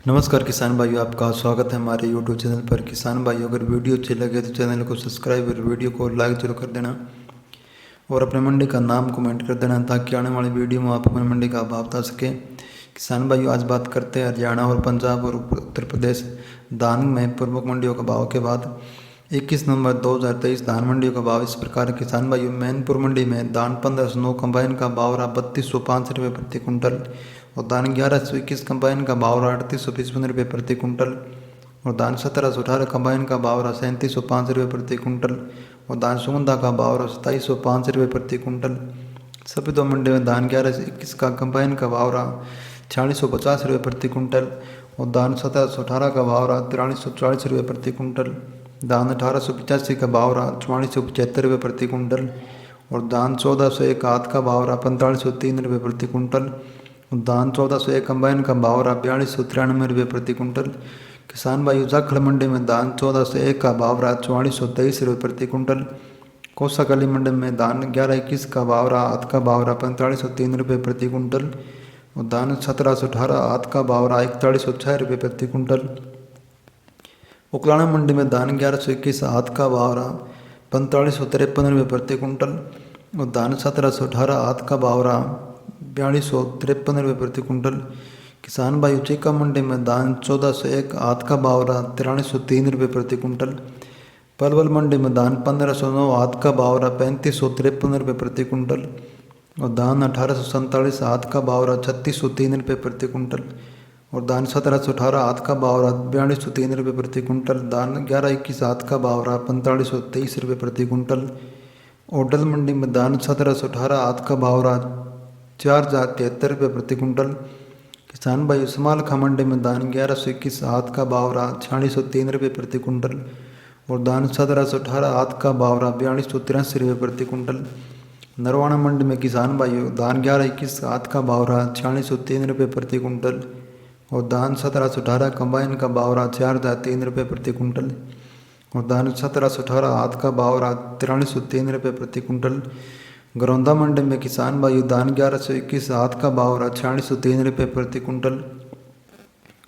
नमस्कार किसान भाइयों, आपका स्वागत है हमारे यूट्यूब चैनल पर। किसान भाइयों, अगर वीडियो अच्छी लगे तो चैनल को सब्सक्राइब और वीडियो को लाइक जरूर कर देना और अपने मंडी का नाम कमेंट कर देना ताकि आने वाली वीडियो में आप अपनी मंडी का भाव बता सकें। किसान भाइयों, आज बात करते हैं हरियाणा और पंजाब और उत्तर प्रदेश धान में प्रमुख मंडियों का भाव के बाद 21 नवंबर 2023 धान मंडियों का भाव इस प्रकार। किसान भाइयों, मैनपुर मंडी में धान 1509 कंबाइन का भाव रहा 3205 रुपये प्रति कुंटल और धान 1121 कंबाइन का भाव रहा 3855 रुपये प्रति कुंटल और धान 1718 कंबाइन का भाव रहा 3705 रुपये प्रति कुंटल और धान सुगंधा का भाव रहा 2705 रुपये प्रति कुंटल। सभी दो मंडी में धान 1121 का कंबाइन का भाव रहा 4650 रुपये प्रति कुंटल और धान 1718 का भाव रहा 4340 रुपये प्रति कुंटल। धान 1885 का भाव रहा 4475 रुपये प्रति कुंटल और धान 1401 हाथ का भाव रहा 4503 रुपये प्रति कुंटल। धान 1401 कंबाइन का भाव रहा 4293 रुपये प्रति कुंटल। किसान भाई, जाखड़ मंडी में धान 1401 का भाव रहा 4423 रुपये प्रति कुंटल। कोसाकाली मंडी में धान 1121 का भाव रहा हाथ का भाव रहा 4503 रुपये प्रति कुंटल और धान 1718 हाथ का भाव रहा 4106 रुपये प्रति कुंटल। उकलाना मंडी में धान 1121 हाथ का भाव रहा 4553 रुपये प्रति कुंटल और धान 1718 हाथ का भाव रहा 4253 रुपये प्रति कुंटल। किसान भाई, चीका मंडी में धान 1401 हाथ का भाव रहा 4303 रुपये प्रति कुंटल। पलवल मंडी में धान 1509 हाथ का भाव रहा 3553 रुपये प्रति कुंटल और धान 1847 हाथ का भाव रहा 3603 रुपये प्रति कुंटल और धान 1718 हाथ का भाव रहा 4203 रुपये प्रति कुंटल। धान 1121 हाथ का भाव रहा 4523 रुपये प्रति कुंटल। ओडल मंडी में धान 1718 हाथ का भाव रहा 4073 रुपये प्रति कुंटल। किसान भाई, समालखा मंडी में धान 1121 हाथ का भाव रहा 4603 रुपये प्रति कुंटल और धान 1718 हाथ का भाव रहा 4283 रुपये प्रति कुंटल। नरवाना मंडी में किसान भाइयों धान 1121 हाथ का भाव रहा 4603 रुपये प्रति कुंटल और धान 1718 कंबाइन का भाव रहा 4003 रुपये प्रति कुंटल और धान 1718 हाथ का भाव रहा 4303 रुपये प्रति कुंटल। गरौंदा मंडी में किसान भाई धान 1121 हाथ का भाव रहा 4603 रुपये प्रति कुंटल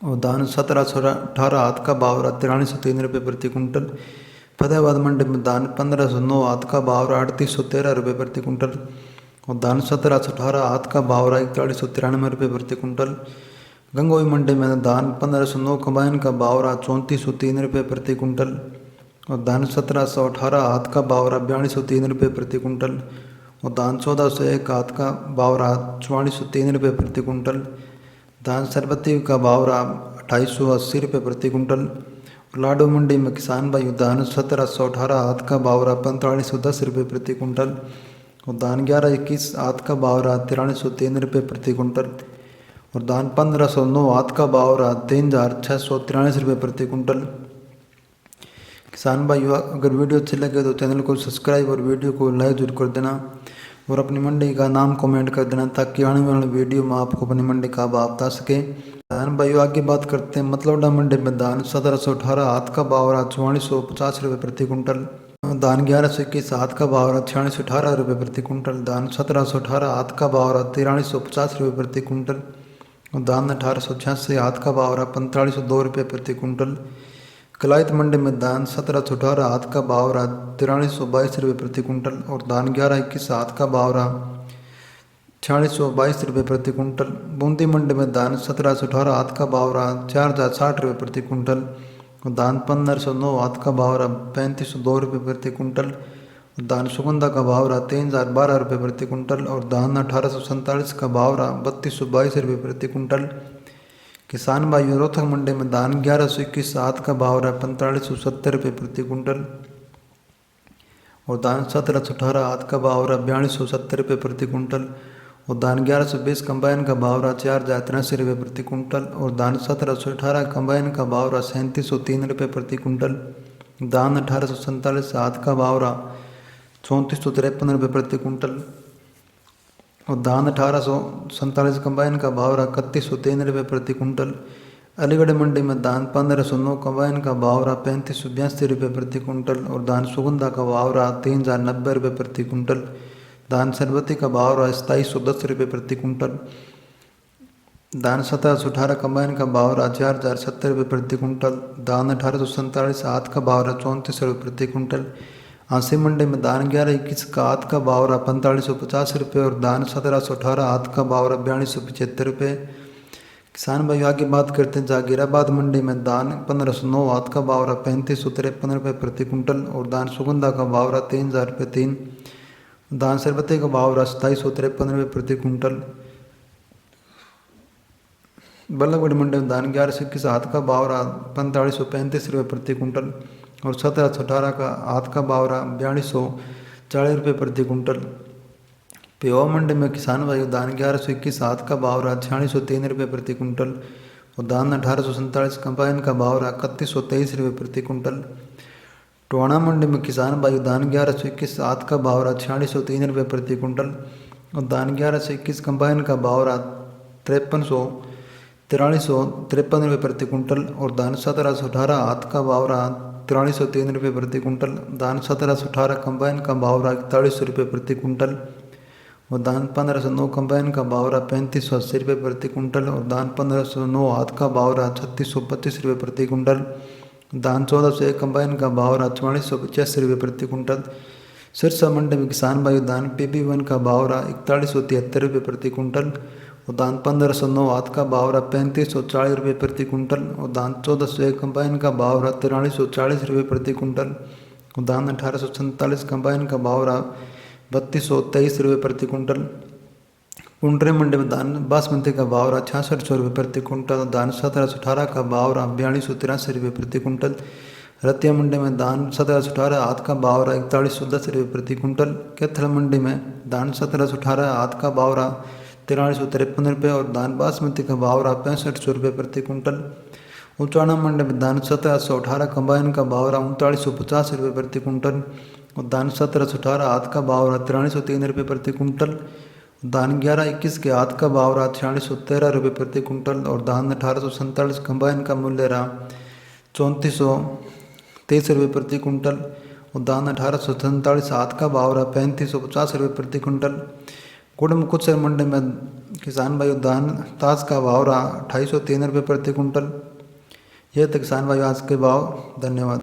और धान 1718 हाथ का भाव रहा 4303 रुपये प्रति कुंटल। फतेहाबाद मंडी में धान 1509 हाथ का भाव रहा 3813 रुपये प्रति कुंटल और धान 1718 हाथ का भाव रहा 4193 रुपये प्रति कुंटल। गंगोई मंडी में धान 1509 कंबाइन का भाव रहा 3403 रुपये प्रति कुंटल और धान 1718 हाथ का भाव रहा 4203 रुपये प्रति कुंटल और धान 1401 हाथ का भाव रहा 4403 रुपये प्रति कुंटल। धान सरबती का भाव रहा 2880 रुपये प्रति कुंटल। लाडू मंडी में किसान भाई धान 1718 हाथ का भाव रहा 4510 रुपये प्रति कुंटल और धान 1121 हाथ का भाव रहा 4303 रुपये प्रति कुंटल और धान 1509 हाथ का भाव रहा 3643 रुपये प्रति कुंटल। किसान भाइयों, अगर वीडियो अच्छी लगे तो चैनल को सब्सक्राइब और वीडियो को लाइक जरूर कर देना और अपनी मंडी का नाम कमेंट कर देना ताकि आने वाली वीडियो में आपको अपनी मंडी का भाव बता सके। किसान भाइयों, आगे बात करते हैं मतलौडा मंडी में धान 1718 हाथ का भाव रहा 4450 रुपये प्रति कुंटल। धान 1121 हाथ का भाव रहा 4618 रुपये प्रति कुंटल। धान 1718 हाथ का भाव रहा 4350 रुपये प्रति कुंटल और धान 1886 हाथ का भाव रहा 4502 रुपये प्रति कुंटल। कलायत मंडी में धान 1718 हाथ का भाव रहा 4322 रुपये प्रति कुंटल और धान 1121 हाथ का भाव रहा 4622 रुपये प्रति कुंटल। बूंदी मंडी में धान 1718 हाथ का भाव रहा 4060 रुपये प्रति कुंटल और धान 1509 हाथ का भाव रहा 3502 रुपये प्रति कुंटल और धान सुगंधा का भाव रहा 3012 रुपये प्रति कुंटल और धान 1847 का भाव रहा 3222 रुपये प्रति कुंटल। किसान भाइयों, रोहतक मंडी में धान 1121 हाथ का भाव रहा 4570 रुपये प्रति कुंटल और धान 1718 हाथ का भाव रहा 4270 रुपये प्रति कुंटल और धान 1120 कंबाइन का भाव रहा 4083 रुपये प्रति कुंटल और धान 1718 कंबाइन का भाव रहा 3703 रुपये प्रति कुंटल। धान 1847 हाथ का भाव रहा 3453 रुपये प्रति कुंटल और धान 1847 कंबाइन का भाव रहा 3103 रुपये प्रति कुंटल। अलीगढ़ मंडी में धान 1509 कंबाइन का भाव रहा 3582 रुपये प्रति कुंटल और धान सुगंधा का भाव रहा 3090 रुपये प्रति कुंटल। धान सरबती का भाव रहा 2710 रुपये प्रति कुंटल। धान 1718 कंबाइन का भाव रहा 4070 रुपये प्रति कुंटल। धान 1847 आत का भाव रहा 3400 रुपये प्रति कुंटल। आंसी मंडी में धान 1121 का आत का भाव रहा 4550 रुपये और धान 1718 आत का भाव रहा 4275 रुपये। किसान भाई आगे बात करते हैं जागीराबाद मंडी में धान 1509 आत का भाव रहा 3553 रुपये प्रति कुंटल और धान सुगंधा का भाव रहा 3000 रुपये 3। धान सरबते का भाव रहा 2753 रुपये प्रति कुंटल। बल्लभगढ़ मंडी में धान 1121 आत का भाव रहा 4535 रुपये प्रति कुंटल और 1718 का आत का भाव रहा 4240 रुपये प्रति कुंटल। पेवा मंडी में किसान भाई धान 1121 आत का भाव रहा 4603 रुपये प्रति कुंटल और धान 1847 कंबाइन का भाव रहा 3123 रुपये प्रति कुंटल। टोहाना मंडी में किसान भाई धान 1121 आत का भाव रहा 4603 रुपये प्रति कुंटल और धान 1121 कंबाइन का भाव रहा 4353 रुपये प्रति कुंटल और धान 1718 आत का भाव रहा 4303 रुपये प्रति कुंटल। धान 1718 कंबाइन का भाव रहा 4100 रुपये प्रति कुंटल और धान 1509 कंबाइन का भाव रहा 3580 रुपये प्रति कुंटल और धान 1509 आत का भाव रहा 3625 रुपये प्रति कुंटल। धान 1401 कंबाइन का भाव रहा 4485 रुपये प्रति कुंटल। सिरसा मंडी में किसान भाई धान PB1 का भाव रहा 4173 रुपये प्रति कुंटल और धान 1509 आत का भाव रहा 3540 रुपये प्रति कुंटल और धान 1401 कंबाइन का भाव रहा 4340 रुपये प्रति कुंटल और धान 1847 कंबाइन का भाव रहा 3223 रुपये प्रति कुंटल। कुंडरी मंडी में धान बासमती का भाव रहा 6600 रुपये प्रति कुंटल और धान 1718 का भाव रहा 4283 रुपये प्रति कुंटल। रतिया मंडी में धान 1718 आत का भाव रहा 4110 रुपये प्रति कुंटल। कैथल मंडी में धान 1718 आत का भाव रहा 4353 रुपये और धान बासमती का भाव रहा 6500 रुपये प्रति कुंटल। उचाना मंडी में धान 1718 कंबाइन का भाव रहा 3950 रुपये प्रति कुंटल और धान 1718 आत का भाव रहा 4303 रुपये प्रति कुंटल। धान 1121 के आत का भाव रहा 4613 रुपये प्रति कुंटल और धान 1847 कंबाइन का मूल्य रहा 3423 रुपये प्रति कुंटल और धान 1847 आत का भाव रहा 3550 रुपये प्रति कुंटल। कुडम कुचर मंडी में किसान भाई धान ताज का भाव रहा 2803 रुपये प्रति कुंटल। यह तो किसान भाई आज के भाव। धन्यवाद।